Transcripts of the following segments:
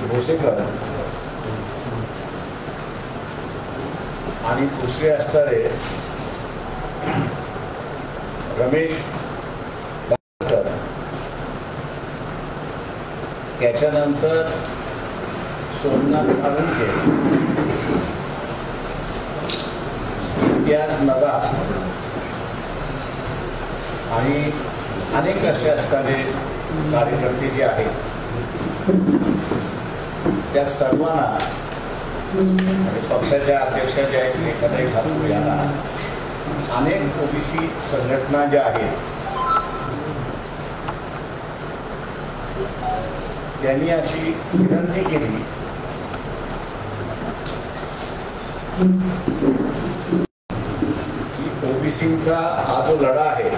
भोसेकर आणि दुसरे असणारे रमेश बास्कर, त्याच्यानंतर सोमनाथ साळुंखे, इतिहास नगार आणि अनेक असे असणारे कार्यकर्ते जे आहेत त्या सर्वांना आणि पक्षाच्या अध्यक्षा ज्या आहेत रेखाताई ठाकूर यांना अनेक ओबीसी संघटना ज्या आहेत त्यांनी अशी विनंती केली की ओबीसींचा हा जो लढा आहे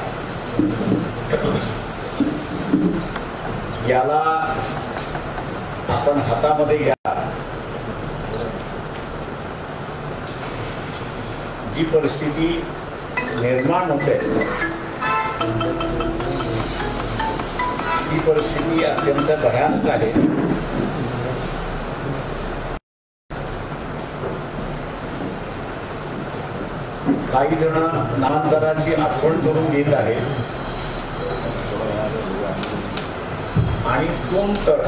याला आपण हातामध्ये घ्या. जी परिस्थिती निर्माण होते ती परिस्थिती अत्यंत भयानक आहे. काही जण नामदाराची आठवण करून देत आहेत आणि दोन तर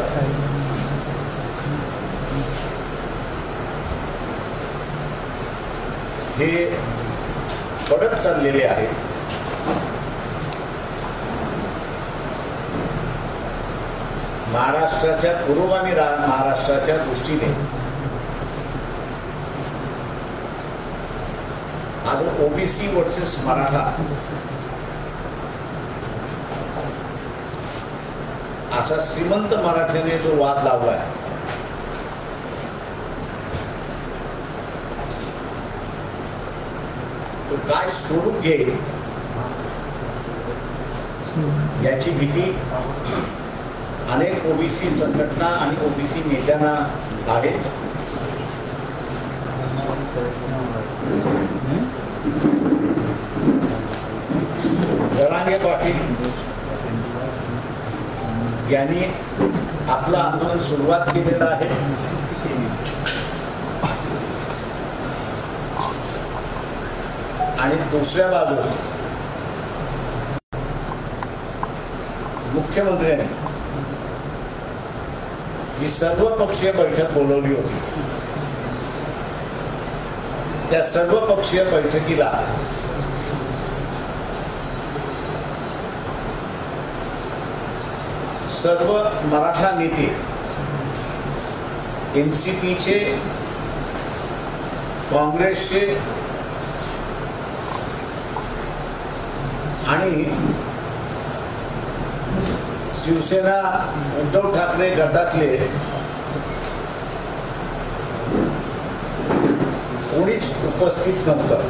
हे पडत चाललेले आहेत. महाराष्ट्राच्या पूर्व आणि महाराष्ट्राच्या दृष्टीने आज ओबीसी वर्सेस मराठा असा श्रीमंत मराठ्याने जो वाद लावलाय तो काय स्वरूप घेईल याची भीती अनेक ओबीसी संघटना आणि ओबीसी नेत्यांना आहे. जरांगे पाटील यांनी आपलं आंदोलन सुरुवात केलेलं आहे. आणि दुसऱ्या बाजूस मुख्यमंत्र्यांनी जी सर्वपक्षीय बैठक बोलवली होती त्या सर्वपक्षीय बैठकीला सर्व मराठा नेते, एनसीपीचे, काँग्रेसचे आणि शिवसेना उद्धव ठाकरे गटातले कोणीच उपस्थित नव्हतं.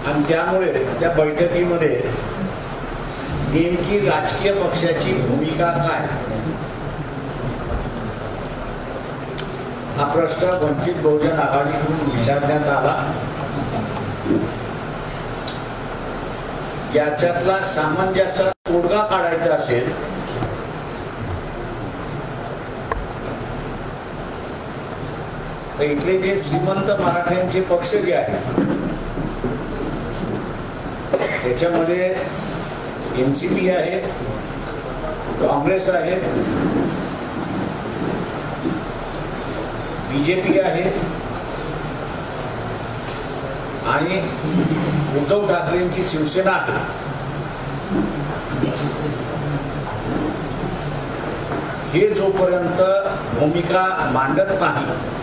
आणि त्यामुळे त्या बैठकीमध्ये नेमकी राजकीय पक्षाची भूमिका काय हा प्रश्न वंचित बहुजन आघाडीकडून विचारण्यात आला. याच्यातला सामंजस्य तोडगा काढायचा असेल तर इथले जे श्रीमंत मराठ्यांचे पक्ष जे आहेत त्याच्यामध्ये एनसीपी आहे, काँग्रेस आहे, बीजेपी आहे आणि उद्धव ठाकरेंची शिवसेना आहे. हे जोपर्यंत भूमिका मांडत नाही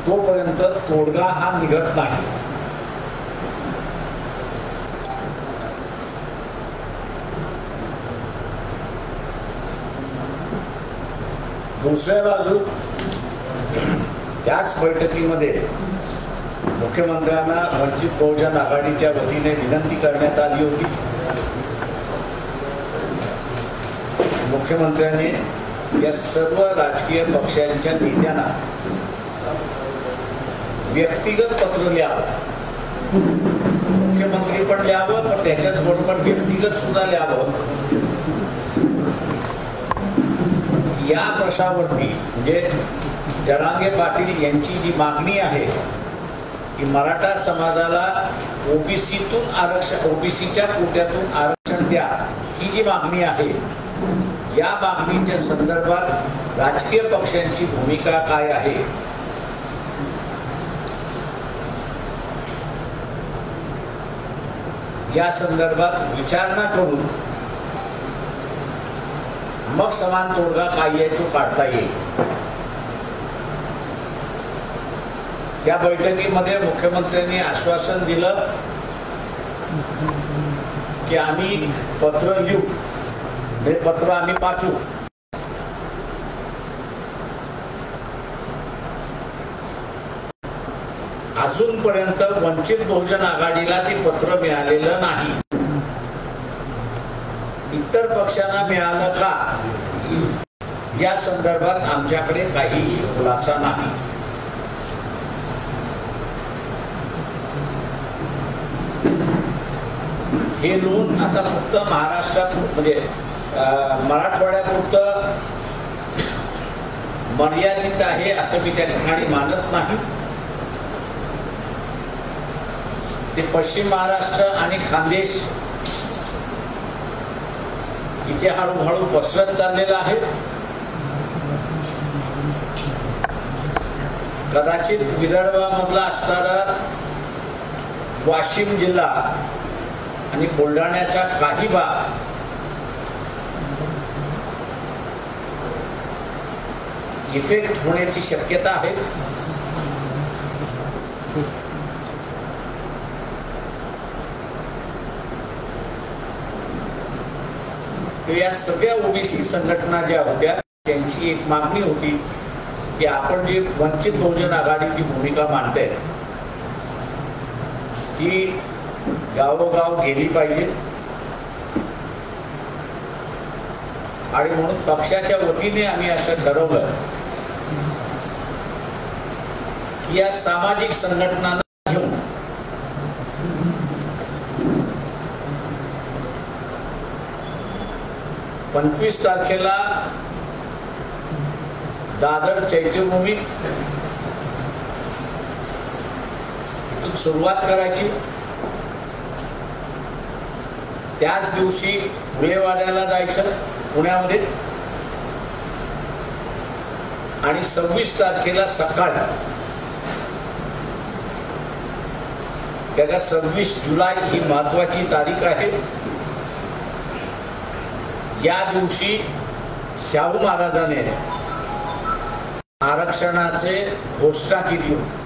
तोपर्यंत तोडगा हा निघत नाही. दुसऱ्या बाजूस त्याच बैठकीमध्ये मुख्यमंत्र्यांना वंचित बहुजन आघाडीच्या वतीने विनंती करण्यात आली होती. मुख्यमंत्र्यांनी या सर्व राजकीय पक्षांच्या नेत्यांना व्यक्तिगत पत्र लिहावं, मुख्यमंत्री पण लिहावं, पण त्याच्याच बरोबर व्यक्तिगत सुद्धा लिहावं. या प्रश्नावरती म्हणजे जरांगे पाटील यांची जी मागणी आहे की मराठा समाजाला ओबीसीतून आरक्षण, ओबीसीच्या कोट्यातून आरक्षण द्या, ही जी मागणी आहे, या मागणीच्या संदर्भात राजकीय पक्षांची भूमिका काय आहे, या संदर्भात विचारणा करून मग समान तोडगा काय आहे तो काढता येईल. त्या बैठकीमध्ये मुख्यमंत्र्यांनी आश्वासन दिलं की आम्ही पत्र लिहू, हे पत्र आम्ही पाठवू. अजूनपर्यंत वंचित बहुजन आघाडीला ते पत्र मिळालेलं नाही. इतर पक्षांना मिळालं का, या संदर्भात आमच्याकडे काही खुलासा नाही. हे लोन आता फक्त महाराष्ट्रात म्हणजे मराठवाड्यापुरतं मर्यादित आहे असं मी त्या ठिकाणी मानत नाही. ते पश्चिम महाराष्ट्र आणि खानदेश इथे हळूहळू पसरत चाललेलं आहे. कदाचित विदर्भामधला असणारा वाशिम जिल्हा आणि बुलढाण्याचा काही भाग इफेक्ट होण्याची शक्यता आहे. या सगळ्या ओबीसी संघटना ज्या होत्या त्यांची एक मागणी होती की आपण जे वंचित बहुजन आघाडीची भूमिका मांडते ती गावोगाव गेली पाहिजे. आणि म्हणून पक्षाच्या वतीने आम्ही असं ठरवलं की या सामाजिक संघटनांना घेऊन पंचवीस तारखेला दादर चैत्यभूमी इथून सुरुवात करायची. त्याच दिवशी फुलेवाड्याला जायचं पुण्यामध्ये आणि 26 तारखेला सकाळी, त्याला 26 जुलै ही महत्वाची तारीख आहे. या दिवशी शाहू महाराजांनी आरक्षणाचे घोषणा केली होती.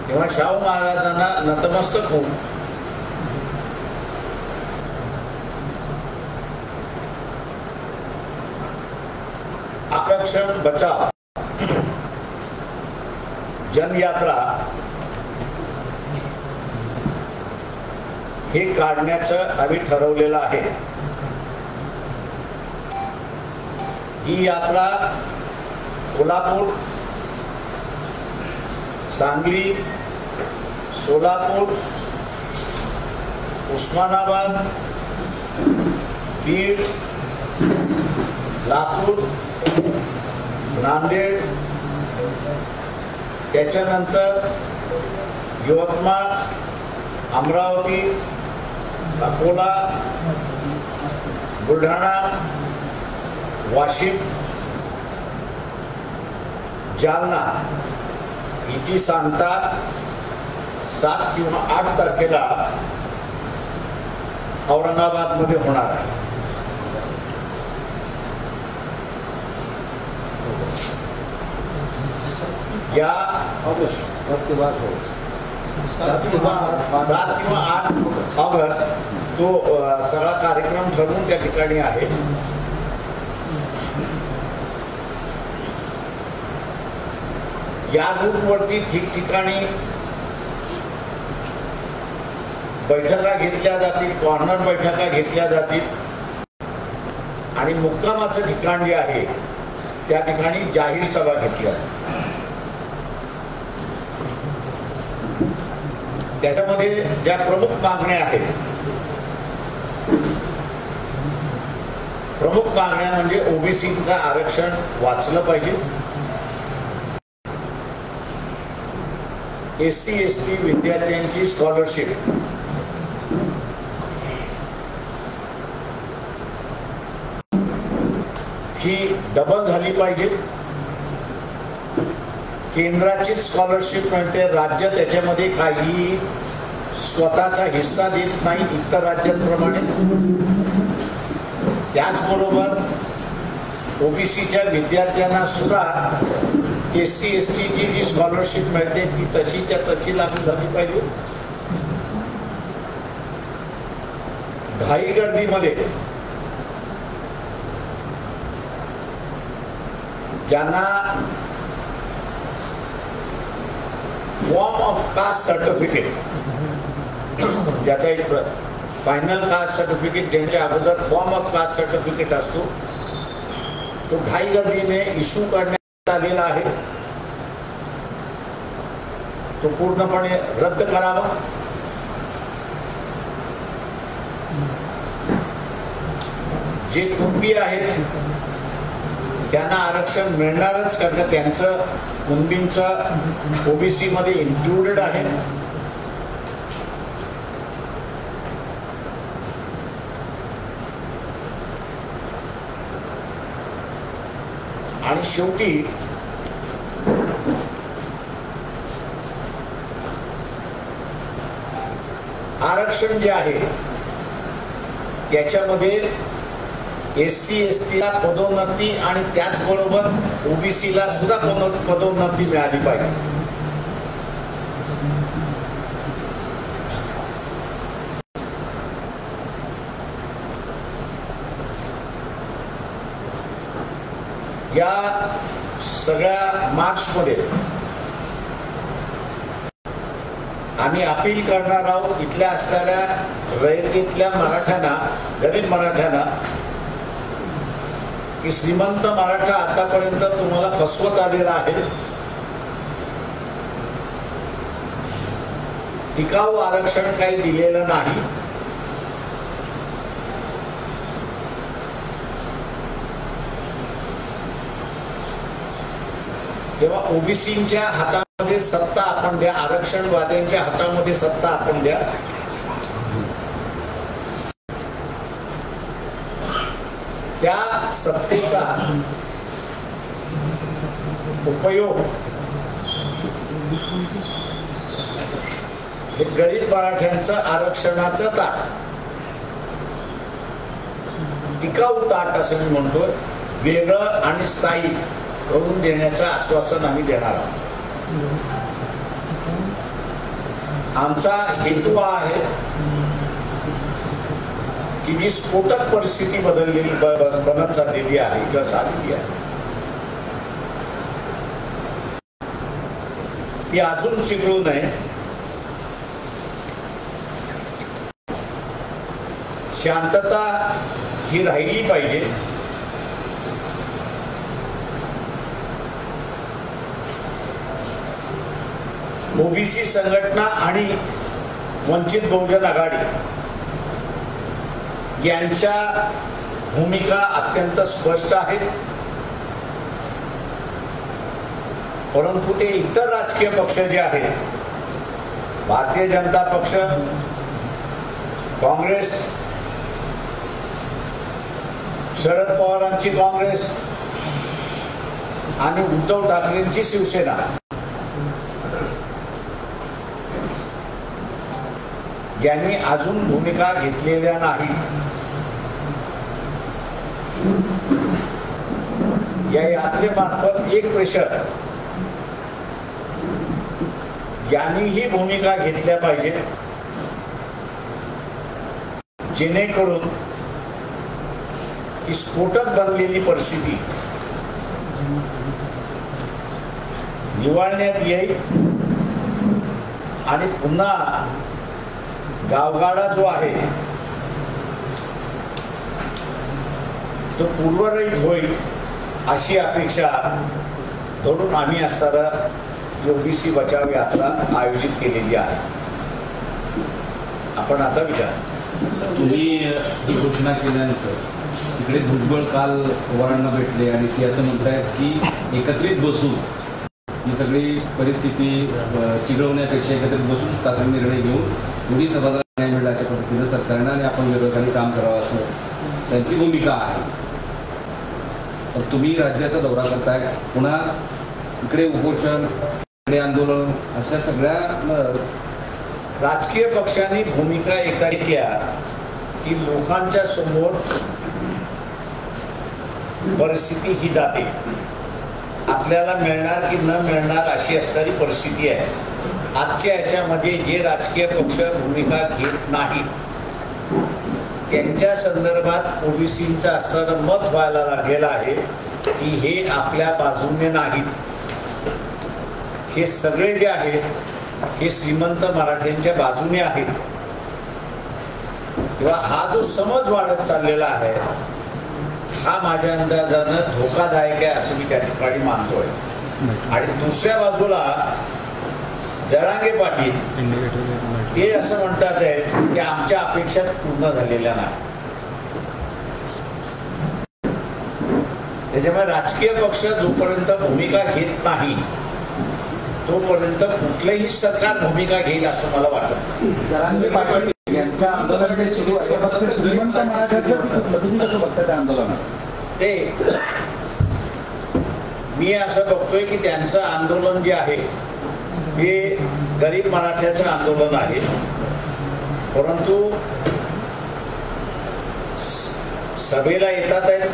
तेव्हा शाहू महाराजांना नतमस्तक होऊन आरक्षण बचाव जनयात्रा हे काढण्याचं आम्ही ठरवलेलं आहे. ही यात्रा कोल्हापूर, सांगली, सोलापूर, उस्मानाबाद, बीड, लातूर, नांदेड, त्याच्यानंतर यवतमाळ, अमरावती, अकोला, बुलढाणा, वाशिम, जालना हिची सांगता 7 किंवा 8 तारखेला औरंगाबादमध्ये होणार आहे. या 7 किंवा 8 ऑगस्ट तो सगळा कार्यक्रम ठरवून त्या ठिकाणी आहे. या रूटवरती ठिकठिकाणी बैठका घेतल्या जातील, कॉर्नर बैठका घेतल्या जातील. आणि मुक्कामाचं ठिकाण जे आहे त्या ठिकाणी जाहीर सभा घेतल्या. त्याच्यामध्ये ज्या प्रमुख मागण्या आहेत, प्रमुख मागण्या म्हणजे ओबीसीचं आरक्षण वाचलं पाहिजे, एससी एसटी विद्यार्थ्यांची स्कॉलरशिप ही डबल झाली पाहिजे, केंद्राची स्कॉलरशिप मिळते, राज्य त्याच्यामध्ये काही स्वतःचा हिस्सा देत नाही इतर राज्यांप्रमाणे. त्याचबरोबर ओबीसीच्या विद्यार्थ्यांना सुद्धा एससी एसटीची जी स्कॉलरशिप मिळते ती तशीच्या तशी लागू झाली पाहिजे. घाई गर्दीमध्ये ज्यांना फॉर्म ऑफ कास्ट सर्टिफिकेट, ज्याचा एक फायनल कास्ट सर्टिफिकेट देण्याच्या अगोदर फॉर्म ऑफ कास्ट सर्टिफिकेट असतो, तो घाई गर्दीने इश्यू करण्यात आलेला आहे, तो पूर्णपणे रद्द करावा. जे कुणबी आहेत त्यांना आरक्षण मिळणारच, कारण त्यांचं कुणबींचं ओबीसी मध्ये इन्क्लुडेड आहे. आणि शेवटी आरक्षण जे आहे त्याच्यामध्ये एससी एसटीला पदोन्नती आणि त्याचबरोबर ओबीसीला सुद्धा पदोन्नती मिळाली पाहिजे. या सगळ्या मार्चमध्ये आम्ही अपील करणार आहोत इथल्या असणाऱ्या रयतेतल्या मराठ्यांना, गरीब मराठ्यांना, की श्रीमंत मराठा आतापर्यंत तुम्हाला फसवत आलेला आहे. टिकाऊ आरक्षण काही दिलेलं नाही. तेव्हा ओबीसीच्या हातामध्ये सत्ता आपण द्या, आरक्षणवाद्यांच्या हातामध्ये सत्ता आपण द्या. त्या सत्तेचा उपयोग हे गरीब मराठ्यांचं आरक्षणाचं ताट, टिकाऊ ताट असं मी म्हणतो, वेगळं आणि स्थायी करून देण्याचं आश्वासन आम्ही देणार आहोत. आमचा हेतू हा आहे की जी स्फोटक परिस्थिती बनत चाललेली आहे किंवा झालेली आहे ती अजून चिघळू नये. शांतता ही राहिली पाहिजे. ओबीसी संघटना आणि वंचित बहुजन आघाडी यांच्या भूमिका अत्यंत स्पष्ट आहेत, परंतु ते इतर राजकीय पक्ष जे आहेत, भारतीय जनता पक्ष, काँग्रेस, शरद पवारांची काँग्रेस आणि उद्धव ठाकरेंची शिवसेना यांनी अजून भूमिका घेतलेल्या नाही. या यात्रेमार्फत एक प्रेशर यांनी ही भूमिका घेतल्या पाहिजेत, जेणेकरून ही स्फोटक बनलेली परिस्थिती निवळण्यात येईल आणि पुन्हा गावगाडा जो आहे तो पूर्वरहित होईल अशी अपेक्षा धरून आम्ही असताना ओबीसी बचाव यात्रा आयोजित केलेली आहे. आपण आता विचार. तुम्ही ही घोषणा केल्यानंतर तिकडे भुजबळ काल पवारांना भेटले आणि ते असं म्हणतायत की एकत्रित बसून ही सगळी परिस्थिती चिघळवण्यापेक्षा एकत्रित बसून तात्काळ निर्णय घेऊन दोन्ही सभागृहाला न्याय मिळाला अशा पद्धतीनं सरकारनं आणि आपण विरोधकांनी काम करावं असं त्यांची भूमिका आहे. तर तुम्ही राज्याचा दौरा करताय, पुन्हा इकडे उपोषण, इकडे आंदोलन, अशा सगळ्या राजकीय पक्षांनी भूमिका एकदा घेतल्या की लोकांच्या समोर परिस्थिती ही जाते. आपल्याला मिळणार की न मिळणार अशी असणारी परिस्थिती आहे. आजच्या याच्यामध्ये जे राजकीय पक्ष भूमिका घेत नाहीत त्यांच्या संदर्भात ओबीसींचं असं मत व्हायला लागलेलं आहे की हे आपल्या बाजूने नाहीत. हे सगळे जे आहेत हे श्रीमंत मराठ्यांच्या बाजूने आहेत. किंवा हा जो समज वाढत चाललेला आहे हा माझ्या अंदाजानं धोकादायक आहे असं मी त्या ठिकाणी मानतोय. आणि दुसऱ्या बाजूला जरांगे पाटील ते असं म्हणतात आहे की आमच्या अपेक्षा पूर्ण झालेल्या नाही. त्याच्यामुळे राजकीय पक्ष जोपर्यंत भूमिका घेत नाही तोपर्यंत कुठलंही सरकार भूमिका घेईल असं मला वाटत नाही. जरांगे पाटील यांचं आंदोलन जे सुरू आहे फक्त श्रीमंत मराठ्याचं तुम्ही कसं बघता त्या आंदोलनात? ते मी असं बघतोय की त्यांचं आंदोलन जे आहे ते गरीब मराठ्याचं आंदोलन आहे. परंतु सभेला येतात आहेत,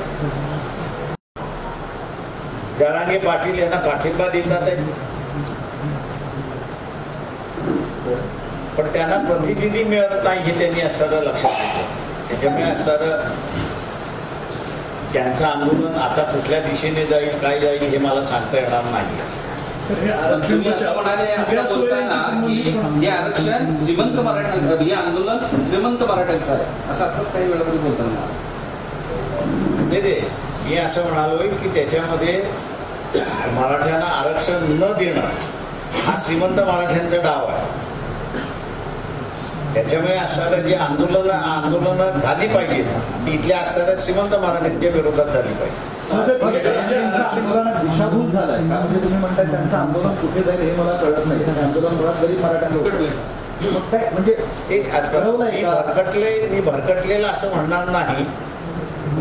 जरांगे पाटील यांना पाठिंबा देतात आहेत, पण त्यांना प्रतिनिधी मिळत नाही हे त्यांनी असं लक्षात घेतलं. त्याच्यामुळे असं त्यांचं आंदोलन आता कुठल्या दिशेने जाईल काय जाईल हे मला सांगता येणार नाही. तुम्ही असं म्हणाले की हे आरक्षण श्रीमंत मराठ्यांचं, हे आंदोलन श्रीमंत मराठ्यांचं आहे असं आताच काही वेळा बोलताना नाही. मी असं म्हणालोय की त्याच्यामध्ये मराठ्यांना आरक्षण न देणं हा श्रीमंत मराठ्यांचा डाव आहे. त्याच्यामुळे असणारं जे आंदोलन झाली पाहिजे ती इथल्या असणाऱ्या श्रीमंत मराठ्यांच्या विरोधात झाली पाहिजे. दिशाभूत झालाय का? म्हणजे तुम्ही म्हणताय त्यांचं आंदोलन कुठे जाईल हे मला कळत नाही. आंदोलन मुळात गरीब मराठ्यांना म्हणजे मी भरकटलेलं असं म्हणणार नाही.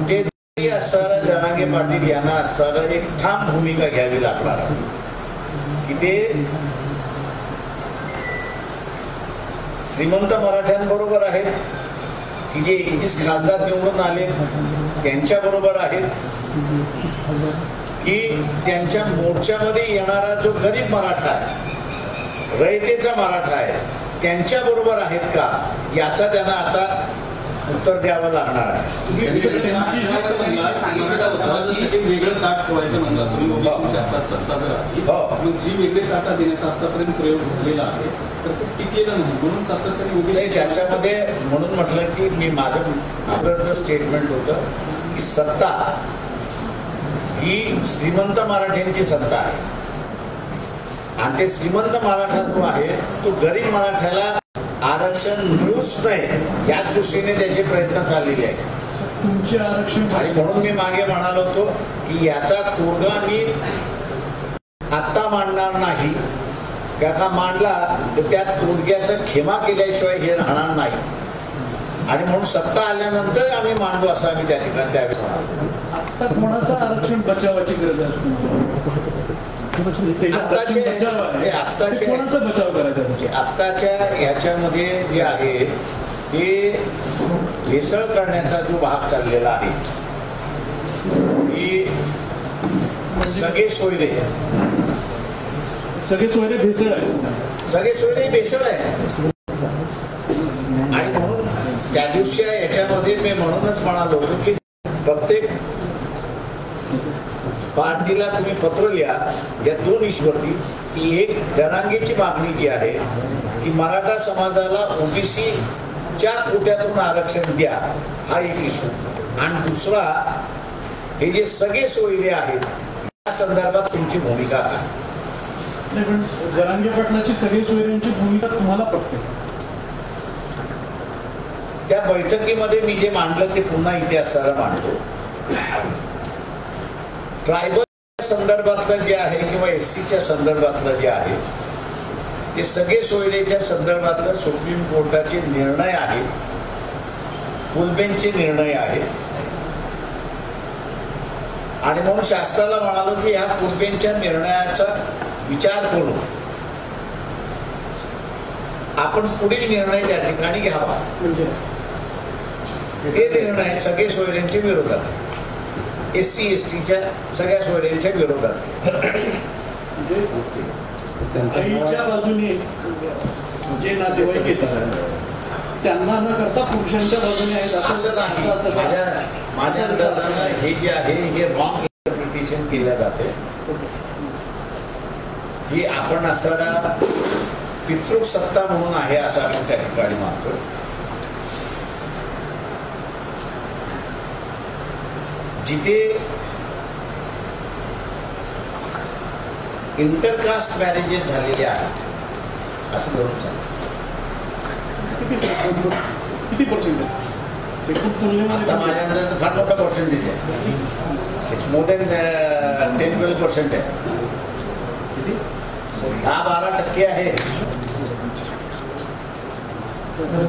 ते असणारं जरांगे पाटील यांना असणारं एक ठाम भूमिका घ्यावी लागणार आहे की ते श्रीमंत मराठ्यांबरोबर आहेत की जे 21 खासदार निवडून आले त्यांच्याबरोबर आहेत की त्यांच्या मोर्चामध्ये येणारा जो गरीब मराठा आहे, रयतेचा मराठा आहे, त्यांच्याबरोबर आहेत का याचा त्यांना आता उत्तर द्यावं लागणार आहे. वेगळं ताट ठेवायचं म्हणलं तुम्ही ओबीसीच्या सत्ता जर जी वेगळे ताटा देण्याचा आतापर्यंत प्रयोग झालेला आहे तर ते टिकेलं नाही म्हणून सातत्याने ओबीसी त्याच्यामध्ये म्हणून म्हटलं की मी माझं अगोदरचं स्टेटमेंट होतं की सत्ता ही श्रीमंत मराठ्यांची सत्ता आहे आणि ते श्रीमंत मराठा जो आहे तो गरीब मराठ्याला आरक्षण मिळूच नाही याच दृष्टीने त्याचे प्रयत्न चाललेले आहेत. आणि म्हणून मी मागे म्हणालो होतो की याचा तोडगा मी आत्ता मांडणार नाही. का मांडला तर त्या तोडग्याचा खेमा केल्याशिवाय हे राहणार नाही. आणि म्हणून सत्ता आल्यानंतर आम्ही मांडू असं आम्ही त्या ठिकाणी त्यावेळेस म्हणालो. आता कोणाचं आरक्षण बचावाची गरज असतो? आत्ताच्या याच्यामध्ये जे आहे ते भेसळ करण्याचा जो भाग चाललेला आहे की सगळे सोयरे भेसळ आहे, सगळे सोयरे भेसळ आहे. आणि म्हणून त्या दिवशी याच्यामध्ये मी म्हणूनच म्हणालो होतो की प्रत्येक पार्टीला तुम्ही पत्र लिहा या दोन इश्यूवरती की एक जरांगेची मागणी जी आहे की मराठा समाजाला ओबीसीच्या कोट्यातून आरक्षण द्या हा एक इश्यू आणि दुसरा हे जे सगळे सोयरे आहेत या संदर्भात तुमची भूमिका काय? नाही, पण जरांगे पाटलाची सगळी सोयऱ्यांची भूमिका तुम्हाला पटते? त्या बैठकीमध्ये मी जे मांडलं ते पुन्हा इतिहासाला मांडतो. ट्रायबल संदर्भातलं जे आहे किंवा SCच्या संदर्भातलं जे आहे ते सगळे सोयरेच्या संदर्भातलं सुप्रीम कोर्टाचे निर्णय आहेत, फुल बेंचचे निर्णय आहेत. आणि म्हणून शास्त्राला म्हणालो की ह्या फुल बेंचच्या निर्णयाचा विचार करून आपण पुढील निर्णय त्या ठिकाणी घ्यावा. म्हणजे ते निर्णय सगळे सोयऱ्यांच्या विरोधात, SC STच्या सगळ्या सोयऱ्यांच्या विरोधात. म्हणजे आईच्या बाजूने जे नातेवाईक येतात त्यांना न करता पुरुषांच्या बाजूने आहेत असं नाही. माझ्या अंदाजानं हे जे आहे हे रॉंग इंटरप्रिटेशन केलं जाते की आपण असताना पितृक सत्ता म्हणून आहे असं आपण त्या ठिकाणी मानतो. जिथे इंटरकास्ट मॅरेजेस झालेले आहेत असं धरून चालतं. किती पर्सेंट आहे ते? खूप आता तुलनेमध्ये माझ्या अंदाजानं फार मोठा पर्सेंटेज आहे. इट्स मोर दॅन 10-12% आहे. 10-12% आहे.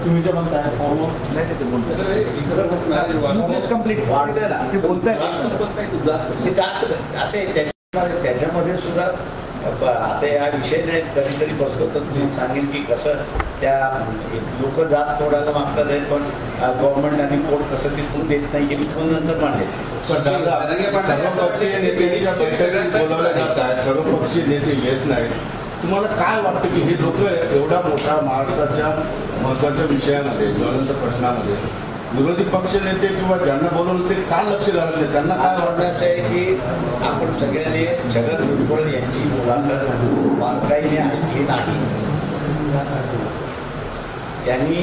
तुम्ही जे म्हणताय कम्प्लीट वाढतंय ना ते बोलताय ते जास्त असे त्याच्यामध्ये सुद्धा आता हा विषय नाही कधीतरी बसलो तर मी सांगेन की कसं त्या लोक जात तोडायला मागतात आहेत पण गव्हर्नमेंट आणि कोर्ट कसं तिथून देत नाही हे पण नंतर मांडेल. सर्वपक्षीय नेते बोलवले जात आहेत, सर्वपक्षीय नेते येत नाहीत. तुम्हाला काय वाटतं की हे लोक एवढा मोठा महाराष्ट्राच्या महत्वाच्या विषयामध्ये ज्वलंत प्रश्नामध्ये विरोधी पक्ष नेते किंवा ज्यांना बोलवलं ते का लक्ष घालत नाही? त्यांना काय वाटतं असं आहे की आपण सगळ्यांनी छगन भुजबळ यांची मुलाखत बारकाईने ऐकली नाही. त्यांनी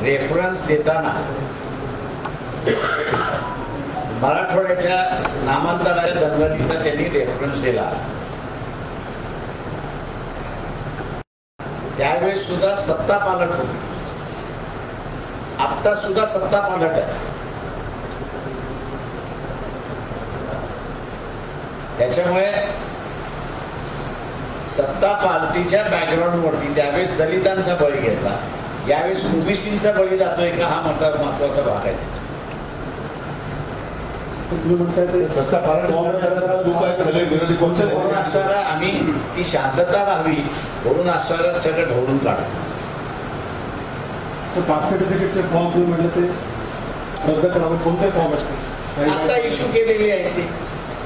रेफरन्स देताना मराठवाड्याच्या नामांतराच्या दंगलीचा त्यांनी रेफरन्स दिला. त्यावेळेस सुद्धा सत्ता पालट होती, आता सुद्धा सत्ता पालट आहे. त्याच्यामुळे सत्ता पार्टीच्या बॅकग्राऊंडवरती त्यावेळेस दलितांचा बळी घेतला, यावेळेस ओबीसींचा बळी जातोय का हा महत्वाचा भाग आहे. तुम्ही म्हणताय ते सत्ता विरोधी पक्ष म्हणून असताना आम्ही ती शांतता राहावी म्हणून असताना सगळं ढवळून काढू. कास्ट सर्टिफिकेटचे फॉर्म तुम्ही म्हटलं ते रद्द करावं, कोणते फॉर्म असतात आता इश्यू केलेली आहेत ते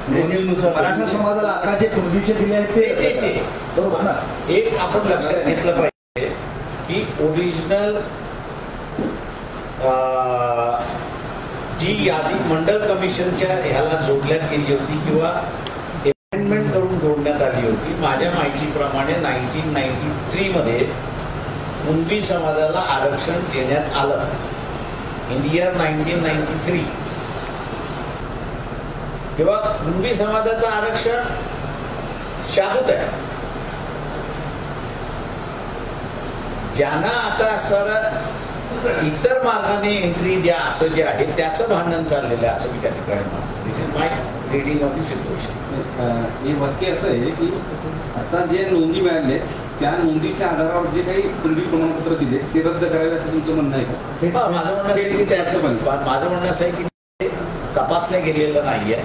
नोंदणीनुसार मराठा समाजाला आता जे पूर्वीचे दिले आहेत ते बरोबर ना. एक आपण लक्षात घेतलं पाहिजे की ओरिजिनल जी यादी मंडल कमिशनच्या ह्याला जोडण्यात गेली होती किंवा अमेंडमेंट करून जोडण्यात आली होती, माझ्या माहितीप्रमाणे 1993 मध्ये कुणबी समाजाला आरक्षण देण्यात आलं. इन द इयर 1993 तेव्हा कुणबी समाजाचं आरक्षण शाबूत आहे. ज्यांना आता असं इतर मार्गाने एंट्री द्या असं जे आहे त्याचं भांडण चाललेलं आहे असं मी त्या ठिकाणी म्हणतो. This is my reading of the situation. हे वाक्य असं आहे की आता जे नोंदी मिळाले त्या नोंदीच्या आधारावर जे काही पूर्वी प्रमाणपत्र दिले ते रद्द करावे असं तुमचं म्हणणं आहे का? माझं म्हणणं असं आहे की माझं म्हणणं असं आहे की ते तपासलं गेलेलं नाहीये.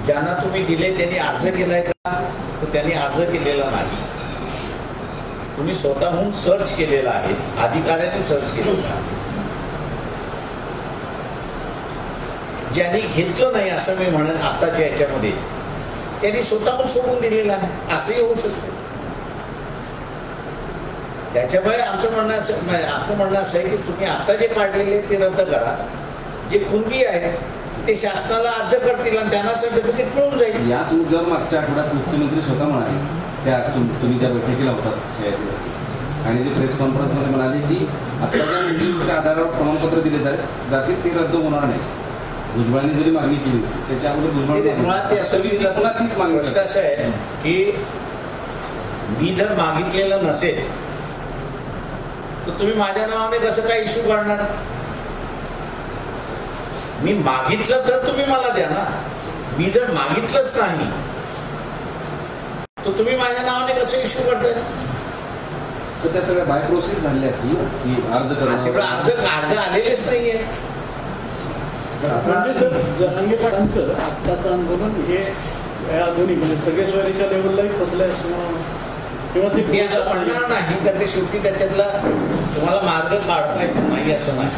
ज्यांना तुम्ही दिले त्यांनी अर्ज केलाय का? तर त्यांनी अर्ज केलेला नाही. तुम्ही स्वतःहून सर्च केलेला आहे, अधिकाऱ्यांनी सर्च केलेला आहे. ज्यांनी घेतलं नाही असं मी म्हणेन आत्ताच्या याच्यामध्ये त्यांनी स्वतःहून सोडून दिलेलं आहे असंही होऊ शकतं. त्याच्यामुळे आमचं म्हणणं असं आहे की तुम्ही आता जे काढलेले ते रद्द करा. जे कुणबी आहे ते शासनाला अर्ज करतील आणि त्यांना सर्टिफिकेट मिळून जाईल. याच मुद्द्यावर मागच्या आठवड्यात मुख्यमंत्री स्वतः म्हणाले त्या तुम्ही ज्या बैठकीला होतात आणि जे प्रेस कॉन्फरन्समध्ये म्हणाले की आत्ताच्या नोंदणीच्या आधारावर प्रमाणपत्र दिले जातील ते रद्द होणार नाही. भुजबळांनी जरी मागणी केली त्याच्या अगोदर भुजबळ मुळात ते असं पुन्हा तीच मागणी प्रश्न असा आहे की मी जर मागितलेलं नसेल तर तुम्ही माझ्या नावाने कसं काय इश्यू करणार? मी मागितलं तर तुम्ही मला द्या ना. मी जर मागितलंच नाही तर तुम्ही माझ्या नावाने कसं इश्यू करताय? तर त्या सगळ्या बाय प्रोसेस झालेल्या असतील की अर्ज तेवढं करणं अर्ज आलेलेच नाहीये. म्हणजे सर जरांगे पाटलांचं आत्ताचं आंदोलन हे या दोन्ही म्हणजे सगळे स्वारीच्या लेवललाही फसलंय किंवा ते मी असं म्हणणार नाही कारण ते शेवटी त्याच्यातला तुम्हाला मार्ग काढता येत नाही असं नाही.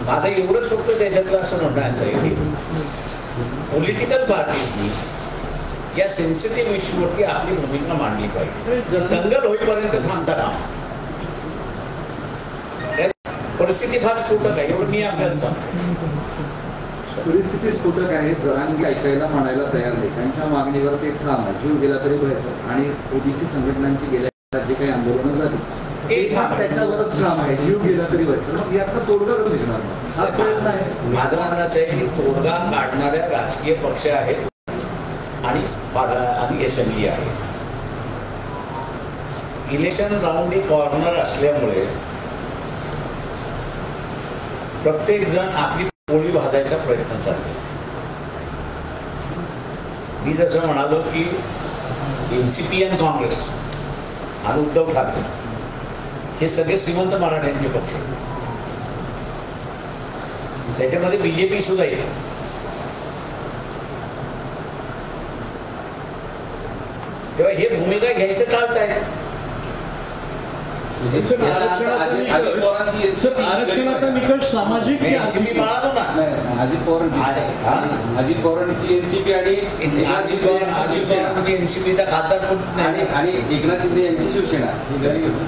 आता एवढंच फक्त त्याच्यातलं असं म्हणणं असं आहे की पॉलिटिकल पार्टीजनी या सेन्सिटिव्ह इश्यूवरती आपली भूमिका मांडली पाहिजे. दंगल होईपर्यंत थांबता कामा. परिस्थिती फार स्फोटक आहे एवढं मी आपल्याला सांगतो. परिस्थिती स्फोटक आहे. जरांगे ऐकायला म्हणायला तयार नाही. त्यांच्या मागणीवर ते ठाम आहे. जीव गेला तरी भयतो आणि ओबीसी संघटनांची गेल्या जे काही आंदोलनं झाली ते ठाम त्याच्यावरच ठाम आहे. जीव गेला तरी भयतो. मग यातला तोडगा कसं निघणार? हा प्रयत्न आहे. माझं म्हणणं असं आहे की तोडगा काढणाऱ्या राजकीय पक्ष आहेत आणि असेंब्ली आहे. इलेक्शन राऊंड ही कॉर्नर असल्यामुळे प्रत्येक जण आपली पोळी भाजायचा प्रयत्न चालला. मी जसं म्हणालो की एनसीपी आणि काँग्रेस आणि उद्धव ठाकरे हे सगळे श्रीमंत मराठ्यांचे पक्ष आहेत. त्याच्यामध्ये बीजेपी सुद्धा येते. तेव्हा हे भूमिका घ्यायचं टाळतायत. आरक्षणाचा निकष सामाजिक एनसीपी बाळालो ना. अजित पवारांची एनसीपी आणि अजित पवारांची एनसीपी तर खासदार कुठं नाही आणि एकनाथ शिंदे यांची शिवसेना.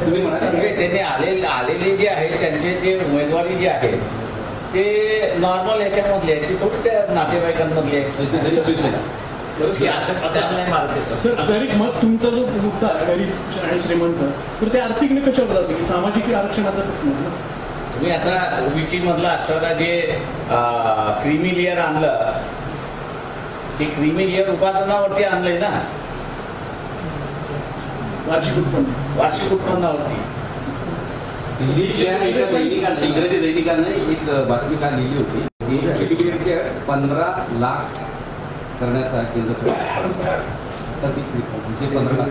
तुम्ही म्हणाले त्यांनी आलेले जे आहेत त्यांचे जे उमेदवारी जे आहे ते नॉर्मल ह्याच्यामधले आहेत. ते थोडी त्या नातेवाईकांमधले आहेत. शिवसेना असंच त्या नाही मारते सर. गरीब मग तुमचा जो मुद्दा आहे गरीब आणि श्रीमंत तर ते आर्थिक निकषावर जाते की सामाजिक आरक्षणाचा तुम्ही आता ओबीसी मधला असताना जे क्रीमी लेअर आणलं ते क्रीमी लेअर उत्पादनावरती आणलंय ना. वार्षिक उत्पन्नावरती. दिल्लीच्या एका इंग्रजी दैनिकाने एक बातमी काल लिहिली होती की 15 लाख करण्याचा केंद्र सरकार तर ती 15 लाख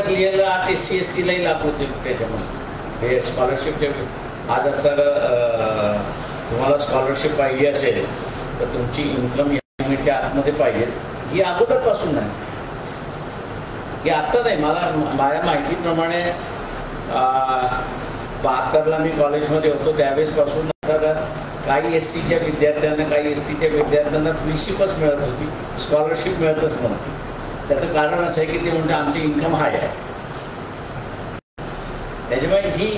क्लिअर 8 SC ST लाभ होते त्याच्यामध्ये. हे स्कॉलरशिप जे आज असं तुम्हाला स्कॉलरशिप पाहिजे असेल तर तुमची इन्कम या आतमध्ये पाहिजे. ही अगोदरपासून नाही. ही आत्ता नाही. माझ्या माहितीप्रमाणे 72ला मी कॉलेजमध्ये होतो त्यावेळेसपासून असं काही SCच्या विद्यार्थ्यांना काही STच्या विद्यार्थ्यांना फ्रीशिपच मिळत होती. स्कॉलरशिप मिळतच नव्हती. त्याचं कारण असं आहे की ते म्हणजे आमची इन्कम हाय आहे. त्याच्यामुळे ही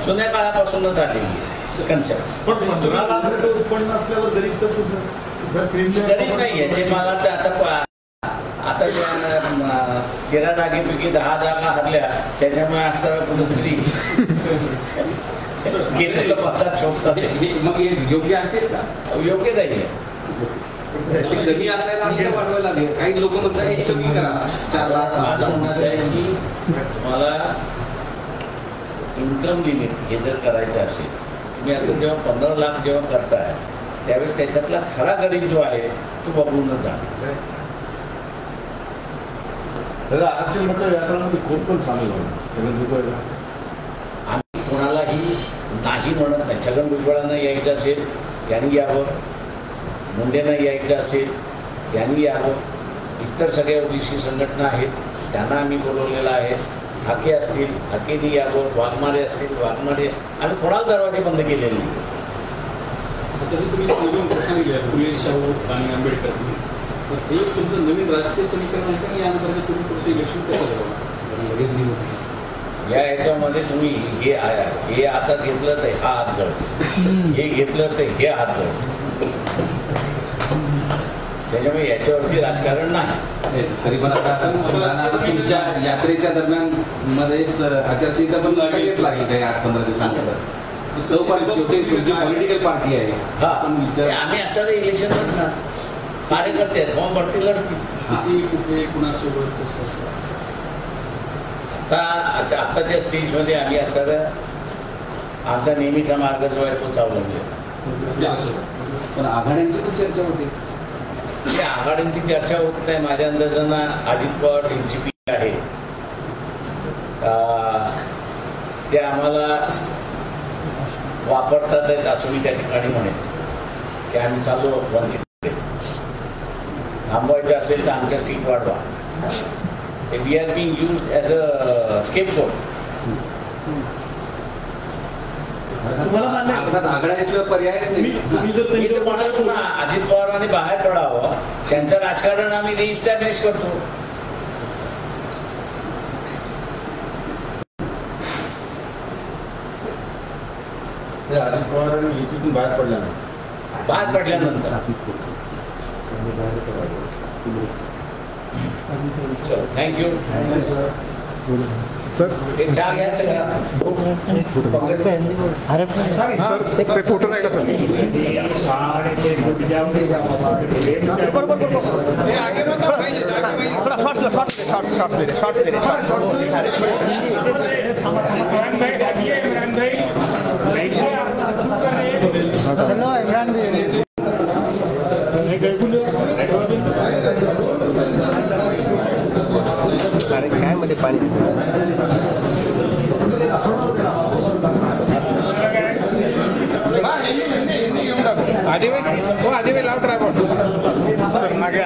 जुन्या काळापासूनच आलेली आहे कन्सेप्ट. पण 15 लाख उत्पन्न असल्यावर गरीब कसं गरीब नाही आहे. ते मला वाटतं आता ज्या 13 जागेपैकी 10 जागा हरल्या त्याच्यामुळे असं कुठेतरी गेलेलं पत्ता शोधतात. मग योग्य असेल का? योग्य नाही आहे. कमी असायला आपल्याला वाढवायला लागेल. काही लोक म्हणतात हे कमी करा 4 लाख. माझं म्हणणं असं आहे की तुम्हाला इन्कम लिमिट हे जर करायचं असेल तुम्ही आता जेव्हा 15 लाख जेव्हा करताय त्यावेळेस त्याच्यातला खरा गरीब जो आहे तो बघूनच जा. आरक्षण म्हटलं व्याकरणामध्ये खूप पण सामील होईल. आम्ही कोणालाही नाही म्हणत नाही. छगन भुजबळांना यायचं असेल त्यांनी यावं. मुंडेंना यायचं असेल त्यांनी यावं. इतर सगळ्या ओबीसी संघटना आहेत त्यांना आम्ही बोलवलेलं आहे. हाके असतील हाकेनी यावं. वाघमारे असतील वाघमारे. आम्ही कोणाला दरवाजे बंद केलेले नाही. तरी तुम्ही दोन प्रश्न दिले फुले शाहू आणि आंबेडकर तर ते तुमचं नवीन राजकीय समीकरण आहे आणि या अंतर्गत तुम्ही पुढचं इलेक्शन कसं करणार लगेच निवडून या ह्याच्यामध्ये तुम्ही हे हातात घेतलं तर हा हात जळ हे घेतलं तर हे हात जळ. त्याच्यामुळे याच्यावरती राजकारण नाही. तरी पण आता तुमच्या यात्रेच्या दरम्यान मध्येच आचारसंहिता पण लागायलाच लागली काही 8-15 दिवसानंतर. तो पण शेवटी तुमची पॉलिटिकल पार्टी आहे. हा पण विचार आम्ही असं इलेक्शन लढणार, कार्यकर्ते आहेत, फॉर्म भरतील, लढतील. किती कुठे कुणासोबत कसं असतं? आत्ताच्या स्टेजमध्ये आम्ही असं आमचा नेहमीचा मार्ग जो आहे तो अवलंबलेला. पण आघाड्यांची पण चर्चा होते. ही आघाडींची चर्चा होत नाही. माझ्या अंदाजानं अजित पवार एनसीपी आहे, ते आम्हाला वापरतात आहेत असं मी त्या ठिकाणी म्हणेन की आम्ही चालू वंचित थांबवायचं असेल तर आमच्या सीट वाढवा. We are being use as a scapegoat. तुम्हाला मान्य आहे? अर्थात आघाड्याशिवाय पर्यायच नाही. तुम्ही जर मी तर त्यांच्यावर म्हणालो ना, अजित पवारांनी बाहेर पडावं, त्यांचं राजकारण आम्ही रिइस्टॅब्लिश करतो. ते अजित पवारांनी युतीतून बाहेर पडल्यानंतर बाहेर पडल्यानंतर चलो थँक्यू. एक चहा घ्या सगळ्या. फोटो राहिला सर. काय मध्ये पाणी आधी हो आधी वे लाव ट्रायपॉड मागे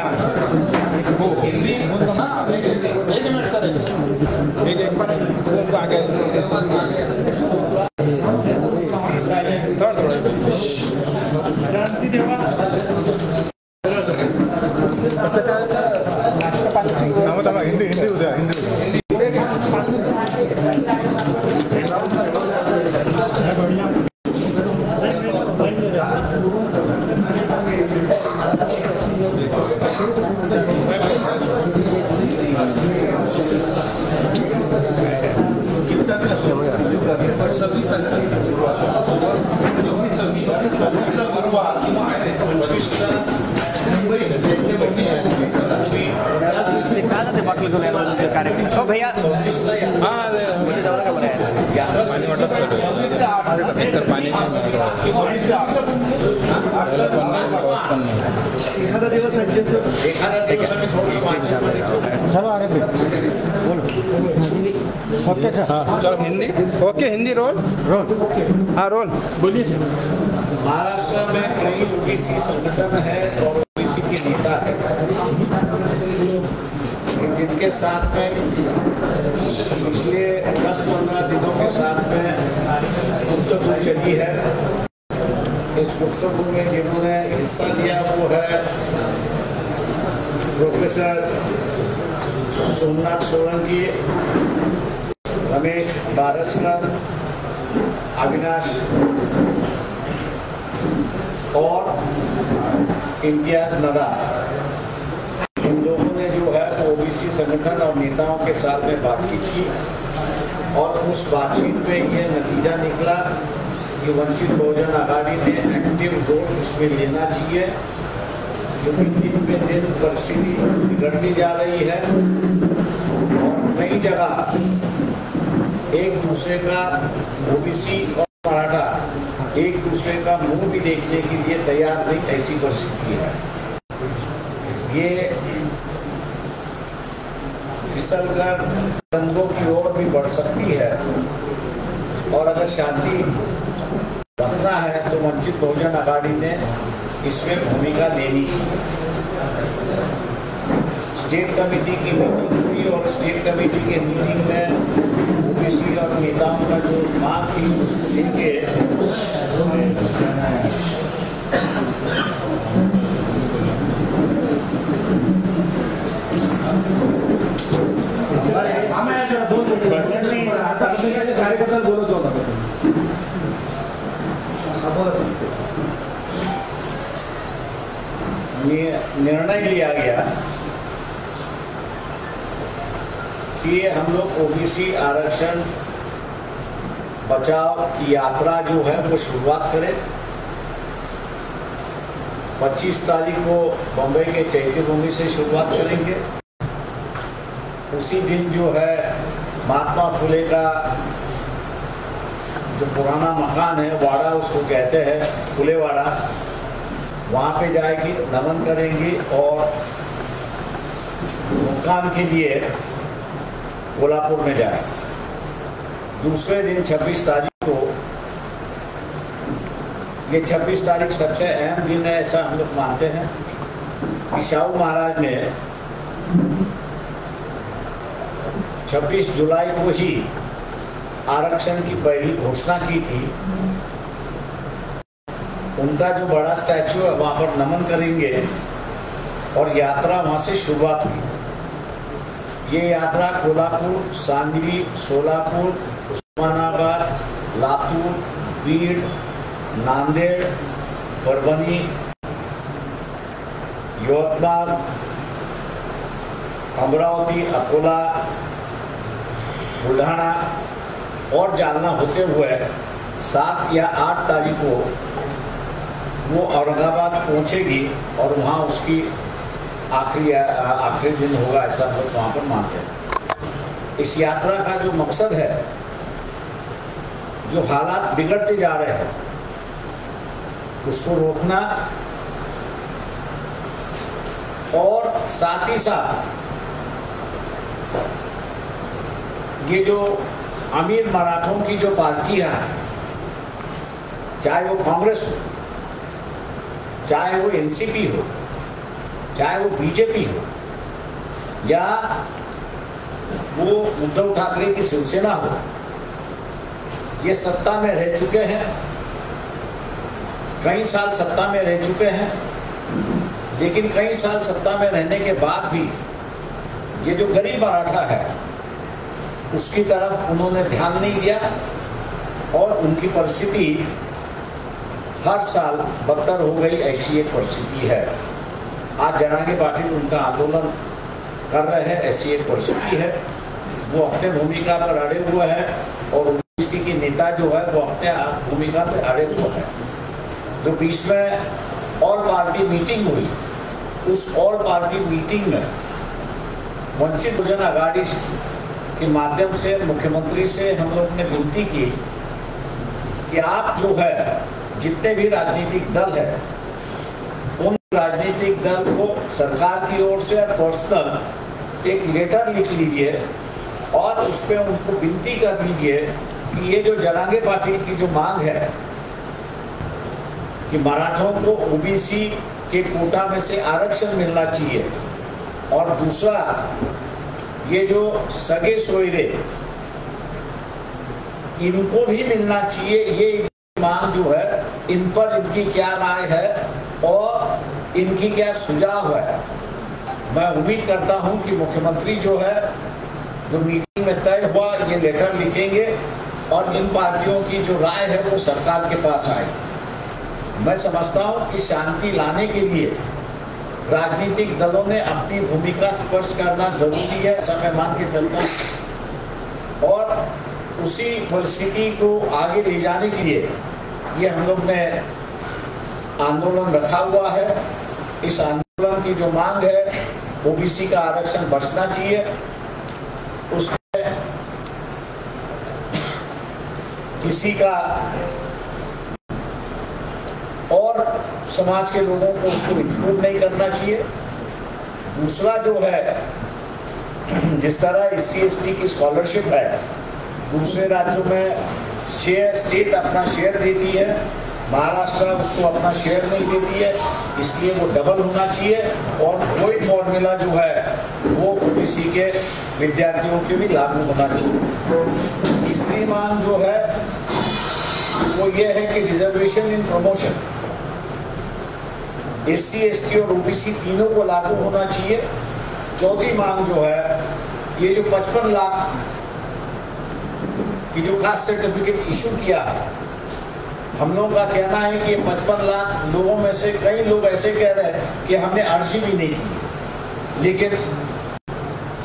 हिंदी एक पण आगे हिंदी हिंदी उद्या हिंदी कार्यक्रम भैया एखादा दिवस आम्ही थोडंसं वाचन चलो अरे बोलो ओके सर चलो हिंदी ओके हिंदी रोल हाँ रोल बोलिए. महाराष्ट्र में कई ओबीसी संगठन है और ओबीसी के नेता है जिनके साथ में पिछले 10-15 दिनों के साथ में गुफ्तगू चली है. इस गुफ्तगू में जिन्होंने हिस्सा लिया वो है प्रोफेसर सोमनाथ सोलंकी, रमेश बारसकर, अविनाश और इम्तियाज नदार. इन लोगों ने जो है ओबीसी संगठन और नेताओं के साथ में बातचीत की और उस बातचीत में ये नतीजा निकला कि वंचित बहुजन आघाड़ी ने एक्टिव रोल उसमें लेना चाहिए, क्योंकि दिन पे दिन परिस्थिति बिगड़ती जा रही है और कई जगह एक दूसरे का ओबीसी और मराठा एक दूसरे का मुंह भी देखने के लिए तैयार नहीं, ऐसी परिस्थिति है. ये फिसल कर दंगों की ओर भी बढ़ सकती है और अगर शांति रखना है तो वंचित बहुजन आघाड़ी ने इसमें भूमिका लेनी चाहिए. स्टेट कमेटी की मीटिंग हुई और स्टेट कमेटी के मीटिंग में ओबीसी और नेताओं का जो मांग थी उसको लेके कार्यकर्ता बोलत होता निर्णय लिया गया कि हम लोग ओबीसी आरक्षण बचाव की यात्रा जो है वो शुरुआत करें। 25 तारीख को बम्बई के चैत्य भूमि से शुरुआत करेंगे। उसी दिन जो है महात्मा फुले का जो पुराना मकान है, वाड़ा उसको कहते हैं, फुलेवाड़ा, वहाँ पे जाएगी, नमन करेंगी और मुक्काम के लिए कोल्हापुर में जाए। दूसरे दिन 26 तारीख को, ये 26 तारीख सबसे अहम दिन है ऐसा हम लोग मानते हैं कि शाहू महाराज ने 26 जुलाई को ही आरक्षण की पहली घोषणा की थी। उनका जो बड़ा स्टैचू है वहाँ पर नमन करेंगे और यात्रा वहाँ से शुरुआत हुई। ये यात्रा कोल्हापुर, सांगली, सोलापुर, उस्मानाबाद, लातूर, बीड, नांदेड़, परभणी, यवतमाळ, अमरावती, अकोला, बुलढाणा और जालना होते हुए 7 या 8 तारीख को वो औरंगाबाद पहुंचेगी और वहाँ उसकी आखिरी दिन होगा ऐसा हम लोग वहाँ पर मानते हैं। इस यात्रा का जो मकसद है, जो हालात बिगड़ते जा रहे हैं उसको रोकना और साथ ही साथ ये जो अमीर मराठों की जो पार्टियां हैं, चाहे वो कांग्रेस हो, चाहे वो एनसीपी हो, चाहे वो बीजेपी हो या वो उद्धव ठाकरे की शिवसेना हो, ये सत्ता में रह चुके हैं, कई साल सत्ता में रह चुके हैं, लेकिन कई साल सत्ता में रहने के बाद भी ये जो गरीब मराठा है उसकी तरफ उन्होंने ध्यान नहीं दिया और उनकी परिस्थिति हर साल बदतर हो गई, ऐसी एक परिस्थिति है। आज जरांगे पाटिल उनका आंदोलन कर रहे हैं, ऐसी एक परिस्थिति है। वो अपने भूमिका पर अड़े हुए हैं और ओबीसी के नेता जो है वो अपने भूमिका पर अड़े हुए हैं। जो बीच में ऑल पार्टी मीटिंग हुई, उस ऑल पार्टी मीटिंग में वंचित बहुजन आघाड़ी के माध्यम से मुख्यमंत्री से हम लोग ने विनती की कि आप जो है जितने भी राजनीतिक दल है उन राजनीतिक दल को सरकार की ओर से पर्सनल एक लेटर लिख लीजिए और उस पर उनको विनती कर लीजिए कि ये जो जरांगे पाटिल की जो मांग है कि मराठों को ओबीसी के कोटा में से आरक्षण मिलना चाहिए और दूसरा ये जो सगे सोयरे इनको भी मिलना चाहिए, ये मांग जो है इन पर इनकी क्या राय है और इनकी क्या सुझाव है। मैं उम्मीद करता हूं कि मुख्यमंत्री जो है जो मीटिंग में तय हुआ ये लेटर लिखेंगे और इन पार्टियों की जो राय है वो सरकार के पास आएगी। मैं समझता हूं कि शांति लाने के लिए राजनीतिक दलों ने अपनी भूमिका स्पष्ट करना जरूरी है, ऐसा मैं मान के चलता हूं और उसी परिस्थिति को आगे ले जाने के लिए ये हम लोग ने आंदोलन रखा हुआ है। इस आंदोलन की जो मांग है ओबीसी का आरक्षण बचना चाहिए, उसमें किसी का और समाज के लोगों को उसको इंक्लूड नहीं करना चाहिए। दूसरा जो है जिस तरह SC/ST की स्कॉलरशिप है दूसरे राज्यों में स्टेट अपना शेयर देती है, महाराष्ट्र उसको अपना शेयर नहीं देती है, इसलिए वो डबल होना चाहिए और वही फॉर्मूला जो है वो ओबीसी के विद्यार्थियों के भी लागू होना चाहिए। तीसरी मांग जो है वो ये है कि रिजर्वेशन इन प्रमोशन SC/ST और OBC तीनों को लागू होना चाहिए। चौथी मांग जो है ये जो 55 लाख की जो कास्ट सर्टिफिकेट इशू किया है हम लोगों का कहना है कि 55 लाख लोगों में से कई लोग ऐसे कह रहे हैं कि हमने अर्जी भी नहीं की, लेकिन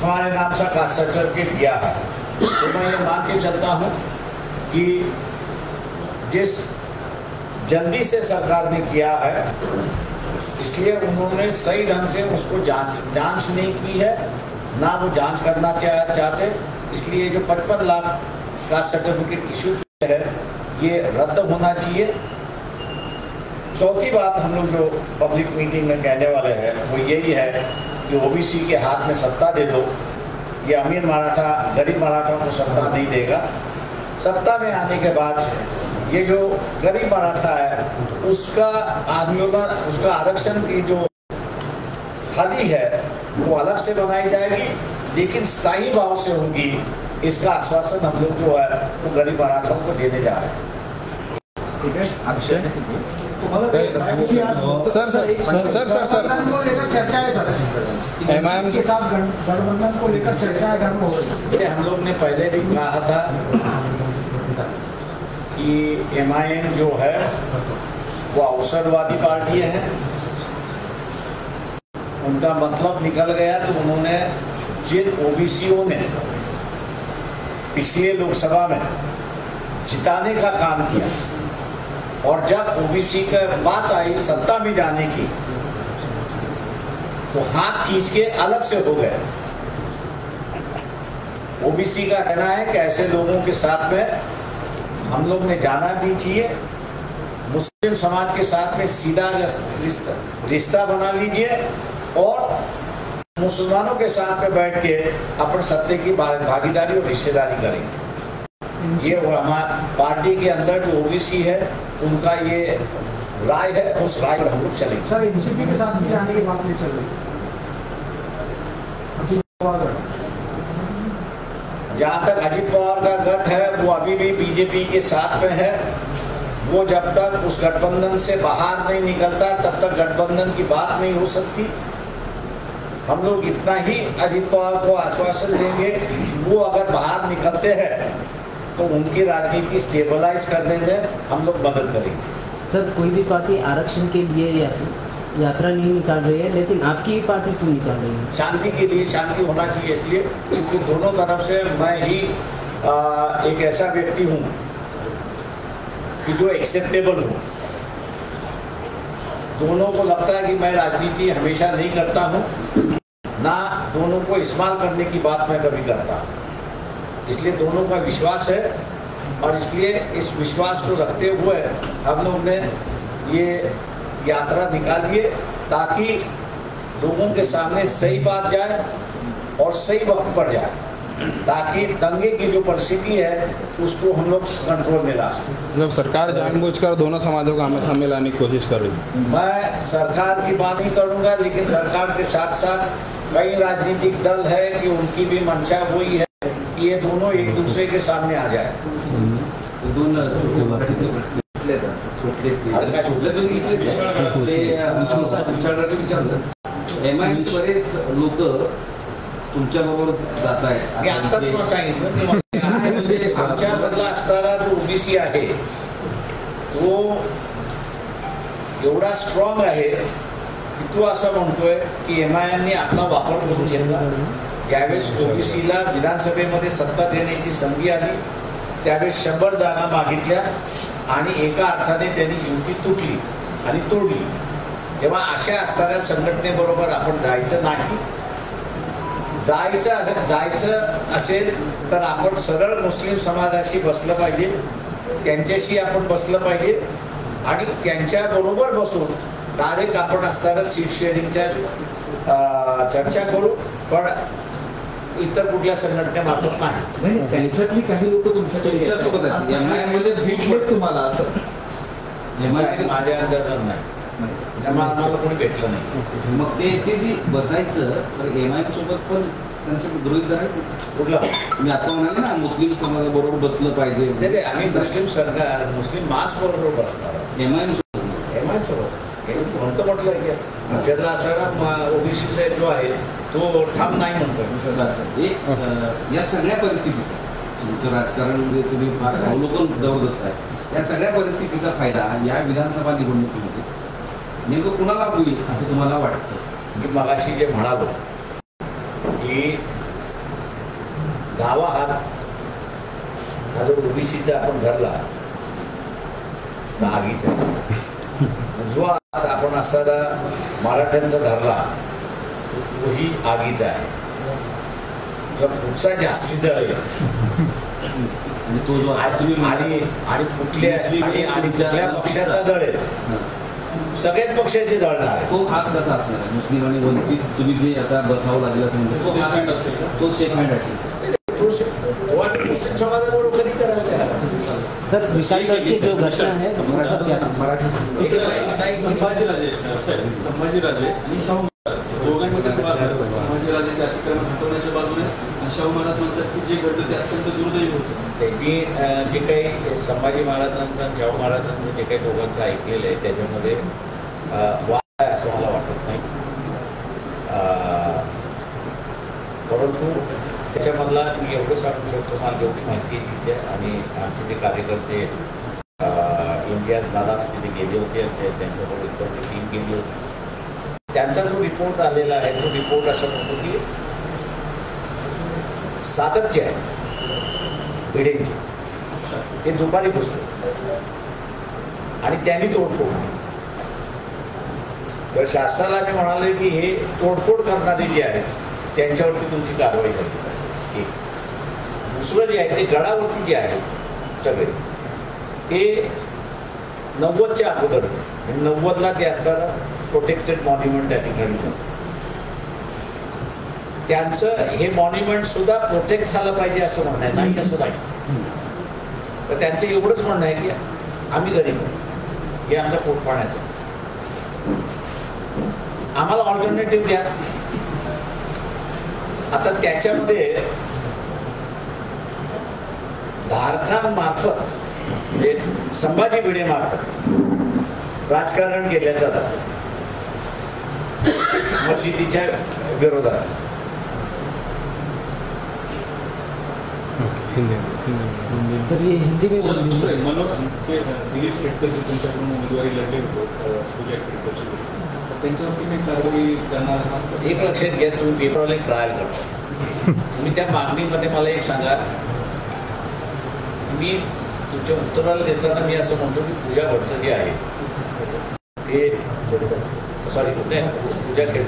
हमारे नाम से कास्ट सर्टिफिकेट दिया है। तो मैं ये मान के चलता हूँ कि जिस जल्दी से सरकार ने किया है, इसलिए उन्होंने सही ढंग से उसको जांच नहीं की है, ना वो जांच करना चाहते। इसलिए जो 55 लाख का सर्टिफिकेट इशू किया है ये रद्द होना चाहिए। चौथी बात हम लोग जो पब्लिक मीटिंग में कहने वाले हैं वो यही है कि ओबीसी के हाथ में सत्ता दे दो। ये अमीर मराठा गरीब मराठा को सत्ता नहीं देगा। सत्ता में आने के बाद ये जो गरीब मराठा है उसका आंदोलन, उसका आरक्षण की जो खाली है वो अलग से बनाई जाएगी, लेकिन स्थायी भाव से होगी। इसका आश्वासन हम लोग जो है वो गरीब मराठाओं को देने जा रहे हैं। ठीक है, अक्षय सर को लेकर चर्चा है सर, एमआईएम के साथ गठबंधन को लेकर चर्चा है, घर में हो रही है। हम लोग ने पहले भी कहा था कि एमआईएम जो है वो अवसरवादी पार्टी है, उनका मतलब निकल गया। तो उन्होंने जिन ओबीसीओ ने पिछले लोकसभा में जिताने का काम किया और जब ओबीसी का बात आई सत्ता में जाने की तो हाथ खींच के अलग से हो गए। ओबीसी का कहना है कि ऐसे लोगों के साथ में हम लोग ने जाना नहीं चाहिए। मुस्लिम समाज के साथ में सीधा रिश्ता बना लीजिए और मुसलमानों के साथ में बैठ के अपन सत्ते की भागीदारी और हिस्सेदारी करेंगे। ये हमारी पार्टी के अंदर जो ओबीसी है उनका ये राय है, उस राय पर हम लोग चलेंगे। सर एनसीपी के साथ भी जाने की बात नहीं चल रही। जहाँ तक अजीत पवार का गठ है वो अभी भी बीजेपी के साथ में है। वो जब तक उस गठबंधन से बाहर नहीं निकलता तब तक गठबंधन की बात नहीं हो सकती। हम लोग इतना ही अजीत पवार को आश्वासन देंगे, वो अगर बाहर निकलते हैं तो उनकी राजनीति स्टेबलाइज करने में हम लोग मदद करेंगे। सर कोई भी पार्टी आरक्षण के लिए यात्रा नहीं निकाल रही है, लेकिन आपकी पार्टी क्यों निकाल रही है? शांति के लिए, शांति होना चाहिए इसलिए, क्योंकि दोनों तरफ से मैं ही एक ऐसा व्यक्ति हूँ कि जो एक्सेप्टेबल हूँ। दोनों को लगता है कि मैं राजनीति हमेशा नहीं करता हूँ, ना दोनों को इस्तेमाल करने की बात मैं कभी करता हूँ। इसलिए दोनों का विश्वास है और इसलिए इस विश्वास को रखते हुए हम लोग ने ये यात्रा निकाली है ताकि लोगों के सामने सही बात जाए और सही वक्त पर जाए, ताकि दंगे की जो परिस्थिति है उसको हम लोग कंट्रोल में ला सकें। मतलब सरकार जानबूझकर दोनों समाजों का हमेशा मिलाने की कोशिश कर रही है। मैं सरकार की बात नहीं करूंगा, लेकिन सरकार के साथ साथ कई राजनीतिक दल है कि उनकी भी मंशा वही है कि ये दोनों एक दूसरे के सामने आ जाए। बरेच लोक तुमच्या बरोबर जात आहेत। मी आत्ताच मला सांगितलं तुम्हाला, आमच्यामधला असणारा जो ओबीसी आहे तो एवढा स्ट्रॉंग आहे की तो असं म्हणतोय की एमआयएमने आपला वापर करून घेतला। ज्यावेळेस ओबीसीला विधानसभेमध्ये सत्ता देण्याची संधी आली त्यावेळेस 100 जागा मागितल्या आणि एका अर्थाने त्यांनी युती तुटली आणि तोडली। तेव्हा अशा असणाऱ्या संघटनेबरोबर आपण जायचं नाही। जायचं असेल तर आपण सरळ मुस्लिम समाजाशी बसलं पाहिजे, त्यांच्याशी आपण बसलं पाहिजे आणि त्यांच्याबरोबर बसून डायरेक्ट आपण असणाऱ्या सीट शेअरिंगच्या चर्चा करू, पण इतर कुठल्या संघटनेमार्फत नाही। त्यांच्यातली काही लोक तुमच्यासोबत आहेत, एमआयएममध्ये भेटलेत तुम्हाला असं? माझ्या अंदाजात नाही, त्यामुळे आम्हाला कोणी भेटलं नाही। मग ते जी बसायचं तर एमआयएम सोबत पण त्यांचे गृहीत धरायचं कुठलं मी आता म्हणाले ना मुस्लिम समाजाबरोबर बसलं पाहिजे। नाही, आम्ही मुस्लिम सरकार मुस्लिम मास बरोबर बसणार। एमआयएम सोबत म्हणतो म्हटलं की आमच्यातला असणारा ओबीसी जो आहे तो ठाम नाही म्हणतो। या सगळ्या परिस्थितीचा तुमचं राजकारण म्हणजे तुम्ही फार अवलोकन जबरदस्त आहे. या सगळ्या परिस्थितीचा फायदा या विधानसभा निवडणुकीमध्ये नेमकं कुणाला होईल असं तुम्हाला वाटतं? मी मगाशी जे म्हणालो की 10वा हात हा जो ओबीसीचा आपण धरला तर आगीचा, जो हात आपण असणारा मराठ्यांचा धरला तोही आगीचा आहे. तर पुढचा जास्ती जळेल आणि तो जो आणि कुठल्या पक्षाचा जळेल, सगळ्याच पक्षाचे जळणार आहे. तो हात कसा असणार आहे? मुस्लिम आणि वंचित तुम्ही जे आता बसावं लागेल असं म्हणतो, तो शेक हँड असेल. मुस्लिम समाजाबरोबर कधी करायचं? सर विशालगढ़ की जो घटना है संभाजीराजे आणि शाहू दोघांमध्ये संभाजीराजे अतिक्रमण हटवण्याच्या बाजूने शाहू महाराज म्हणतात की जे घडलं ते अत्यंत दुर्दैवी होतं. त्यांनी जे काही संभाजी महाराजांचं आणि शाहू महाराजांचं जे काही दोघांचं ऐकलेलं आहे त्याच्यामध्ये वाद आहे असं मला वाटत नाही. परंतु त्याच्यामधला मी एवढं सांगू शकतो, मला जेवढी माहिती आहे तिथे, आणि आमचे जे कार्यकर्ते इम्तियाज नादाफ तिथे गेले होते आणि त्यांच्याबरोबर इतर टीम गेली होती, त्यांचा जो रिपोर्ट आलेला आहे तो रिपोर्ट असं म्हणतो की साधक जे आहेत भिडेंचे ते दुपारी घुसले आणि त्यांनी तोडफोड केली. तर शासनाला मी म्हणाले की हे तोडफोड करणारे जे आहेत त्यांच्यावरती तुमची कारवाई झाली पाहिजे. एक दुसरं जे आहे ते गडावरती जे आहेत सगळे ते 90च्या अगोदरचं, म्हणजे 90ला ते असताना प्रोटेक्टेड मॉन्युमेंट त्या ठिकाणी झालं. त्यांचं हे मॉन्युमेंट सुद्धा प्रोटेक्ट झालं पाहिजे असं म्हणणं आहे, नाही असं नाही. तर त्यांचं एवढंच म्हणणं आहे की आम्ही गरीब आहोत, हे आमचा पोटपाण्याचं, आम्हाला ऑल्टरनेटिव्ह द्या. आता त्याच्यामध्ये धारकांमार्फत म्हणजे संभाजी भिडे मार्फत राजकारण केल्याचं जातं मशिदीच्या विरोधात. सर ये हिंदी में बोलिए. दिलीप खेडकर जे तुमच्याकडून उमेदवारी लढले होते पूजा खेडकरची, त्यांच्यावरती काही कारवाई करणार आहात? एक लक्षात घ्या, तुम्ही पेपरवाले ट्रायल करता, तुम्ही त्या मागणीमध्ये मला एक सांगा, मी तुमच्या उत्तराला देताना मी असं म्हणतो की पूजा भटचं जे आहे ते सॉरी पूजा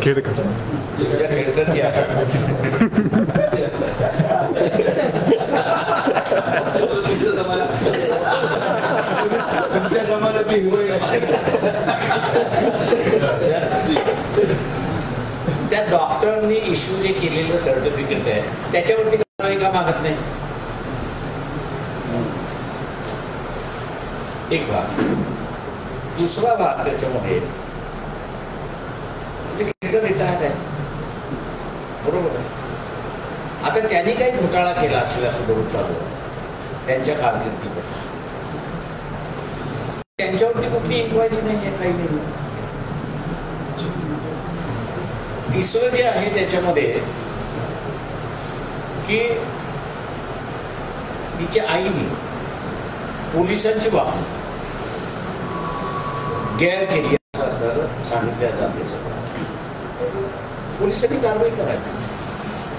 खेडकर जे आहे त्या डॉक्टरनी इश्यू जे केलेलं सर्टिफिकेट आहे त्याच्यावरती कारवाई का मागत नाही? एक भाग. दुसरा भाग त्याच्यामध्ये खेडकर रिटायर्ड आहे, बरोबर आहे. आता त्यांनी काही घोटाळा केला असेल असं दररोज चालू त्यांच्या कारकिर्दीमध्ये, त्यांच्यावरती कुठली इन्क्वायरी नाही आहे, काही नाही. तिसरं जे आहे त्याच्यामध्ये की तिच्या आईने पोलिसांची बाब गैर केली असं असताना सांगितल्या जाते. सगळं पोलिसांनी कारवाई करायची.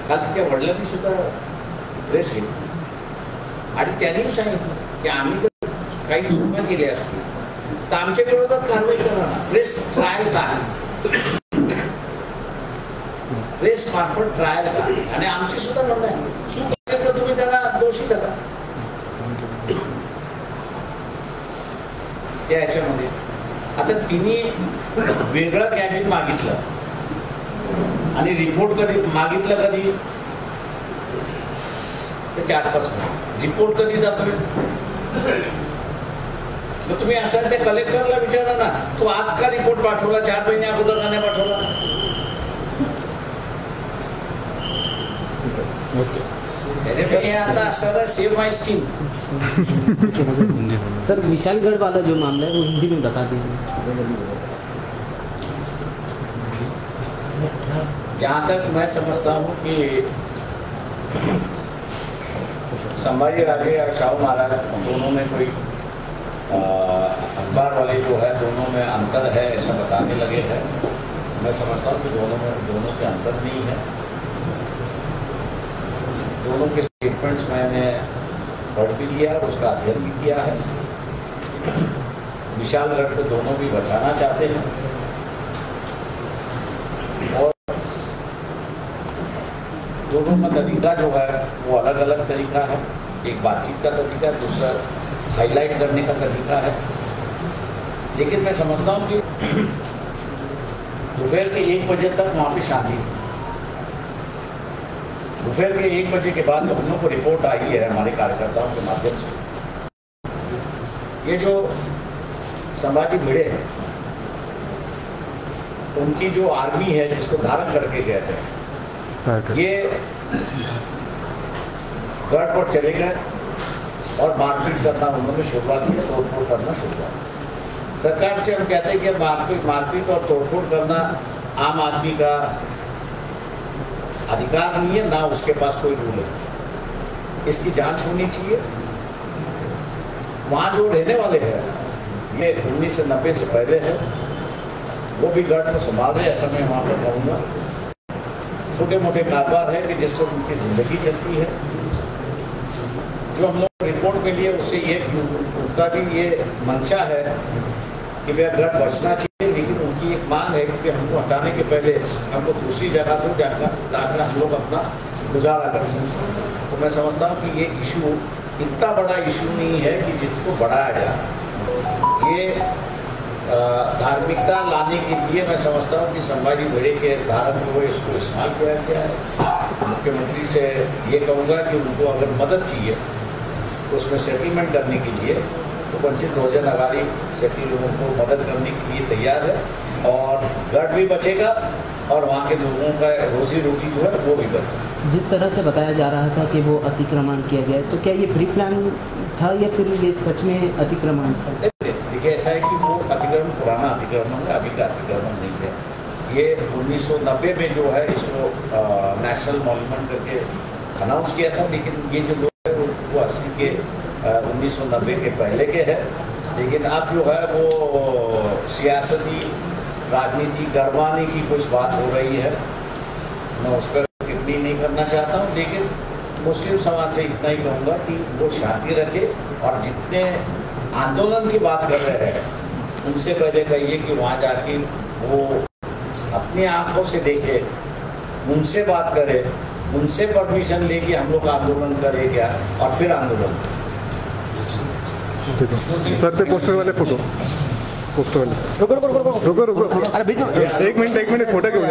काल तिच्या वडिलांनी सुद्धा प्रेस घेतली आणि त्यांनी सांगितलं की आम्ही जर काही चुका केल्या असतील तर आमच्या विरोधात कारवाई करणार, प्रेस ट्रायल का, प्रेस मार्फत ट्रायल का. आणि आमची सुद्धा म्हणणं आहे चूक असेल तर तुम्ही त्याला दोषी धरा. त्या ह्याच्यामध्ये आता तिने वेगळं कॅबिन मागितलं आणि रिपोर्ट कधी मागितलं, कधी ते 4-5 महिने. रिपोर्ट कधी जातोय? मग तुम्ही असाल त्या कलेक्टरला विचारा ना, तो आज का रिपोर्ट पाठवला, 4 महिने अगोदर का नाही पाठवला? त्याने आता असं सेव माय स्कीम. सर विशालगढ़ वाला जो मामला है वो हिंदी में बता दीजिए. जहाँ तक मैं समझता हूँ कि संभाजी राजे और शाहू महाराज दोनों में कोई अखबार वाले जो है दोनों में अंतर है ऐसा बताने लगे हैं। मैं समझता हूँ कि दोनों के अंतर नहीं है। दोनों के स्टेटमेंट्स मैंने पढ़ भी लिया और उसका अध्ययन भी किया है। विशालगढ़ को दोनों भी बचाना चाहते हैं और दोनों का तरीका जो है वो अलग अलग तरीका है। एक बातचीत का तरीका, दूसरा हाईलाइट करने का तरीका है। लेकिन मैं समझता हूँ कि दोपहर के 1 बजे तक वहाँ पे शांति थी। दोपहर के 1 बजे के बाद हम लोग को रिपोर्ट आई है हमारे कार्यकर्ताओं के माध्यम से, ये जो संभाजी भिड़े हैं उनकी जो आर्मी है जिसको धारण करके गए थे, ये गढ़ पर चले गए और मारपीट करना उन्होंने शुरुआत की, तोड़फोड़ करना शुरुआत। सरकार से हम कहते हैं कि मारपीट और तोड़फोड़ करना आम आदमी का अधिकार नहीं है, ना उसके पास कोई रूल है। इसकी जांच होनी चाहिए। वहाँ जो रहने वाले हैं ये 1990 से पहले है, वो भी गढ़ को संभाल रहे, ऐसा मैं वहाँ पर कहूँगा। छोटे मोटे कारोबार है कि जिस पर उनकी ज़िंदगी चलती है। जो हम लोग रिपोर्ट के लिए उससे ये उनका भी ये मंशा है कि वह गढ़ बचना चाहिए, लेकिन उनकी एक मांग है कि हमको हटाने के पहले हमको दूसरी जगह पर जाकर ताकि हम लोग अपना गुजारा कर सकें। तो मैं समझता हूँ कि ये इशू इतना बड़ा इशू नहीं है कि जिसको बढ़ाया जाए। ये धार्मिकता लाने के लिए मैं समझता हूँ कि संभाजी भिड़े के धारण जो है इसको इस्तेमाल किया गया है। मुख्यमंत्री से ये कहूँगा कि उनको अगर मदद चाहिए उसमें सेटलमेंट करने के लिए तो वंचित बहुजन अघाड़ी सेटल लोगों को मदद करने के लिए तैयार है और गढ़ भी बचेगा और वहाँ के लोगों का रोजी रोटी जो है वो भी बचेगा। जिस तरह से बताया जा रहा था कि वो अतिक्रमण किया गया है, तो क्या ये प्री प्लान था या फिर ये सच में अतिक्रमण था? देखिए ऐसा है कि वो अतिक्रमण पुराना अतिक्रमण है, अभी का अतिक्रमण नहीं है। ये 1990 में जो है इसको नेशनल मॉन्यूमेंट करके अनाउंस किया था, लेकिन ये जो लोग हैं वो 80 के 1990 के पहले के हैं। लेकिन अब जो है वो सियासती राजनीति गरमाने की कुछ बात हो रही है। मैं उस पर टिप्पणी नहीं करना चाहता हूँ, लेकिन मुस्लिम समाज से इतना ही कहूँगा कि वो शांति रखे और जितने आंदोलन की बात कर रहे हैं उनसे पहले कहिए कि वहाँ जाके वो अपनी आंखों से देखे, उनसे बात करे, उनसे परमिशन लेके हम लोग आंदोलन करें क्या और फिर आंदोलन। सर ते पोस्टर वाले फोटो पोस्टर वाले रुको अरे बीच में 1 मिनट फोटो क्यों